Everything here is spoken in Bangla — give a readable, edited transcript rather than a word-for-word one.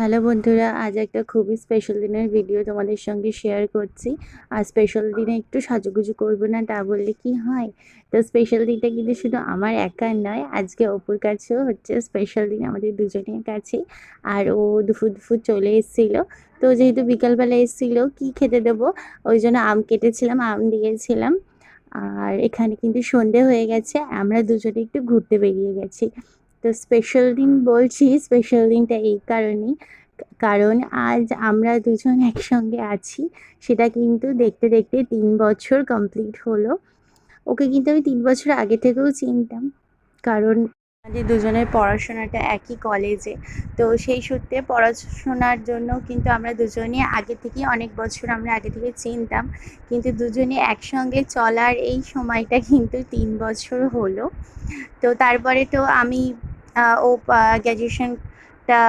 হ্যালো বন্ধুরা, আজ একটা খুবই স্পেশাল দিনের ভিডিও তোমাদের সঙ্গে শেয়ার করছি। আর স্পেশাল দিনে একটু সাজুগুজু করবো না তা বললে কি হয়? তো স্পেশাল দিনটা কিন্তু শুধু আমার একার নয়, আজকে অপুর কাছেও হচ্ছে স্পেশাল দিন, আমাদের দুজনের কাছেই। আর ও দুপুর দুপুর চলে এসেছিলো। তো যেহেতু বিকালবেলা এসেছিলো, কি খেতে দেবো, ওই জন্য আম কেটেছিলাম, আম দিয়েছিলাম। আর এখানে কিন্তু সন্ধে হয়ে গেছে, আমরা দুজনে একটু ঘুরতে বেরিয়ে গেছি। তো স্পেশাল দিন বলছি, স্পেশাল দিনটা এই কারণেই, কারণ আজ আমরা দুজন একসঙ্গে আছি। সেটা কিন্তু দেখতে দেখতে 3 বছর কমপ্লিট হলো। ওকে কিন্তু আমি 3 বছর আগে থেকেও চিনতাম, কারণ আমাদের দুজনের পড়াশোনাটা একই কলেজে। তো সেই সূত্রে পড়াশোনার জন্য কিন্তু আমরা দুজনই আগে থেকেই, অনেক বছর আমরা আগে থেকে চিনতাম। কিন্তু দুজনে একসঙ্গে চলার এই সময়টা কিন্তু 3 বছর হলো। তো তারপরে তো আমি ও গ্র্যাজুয়েশনটা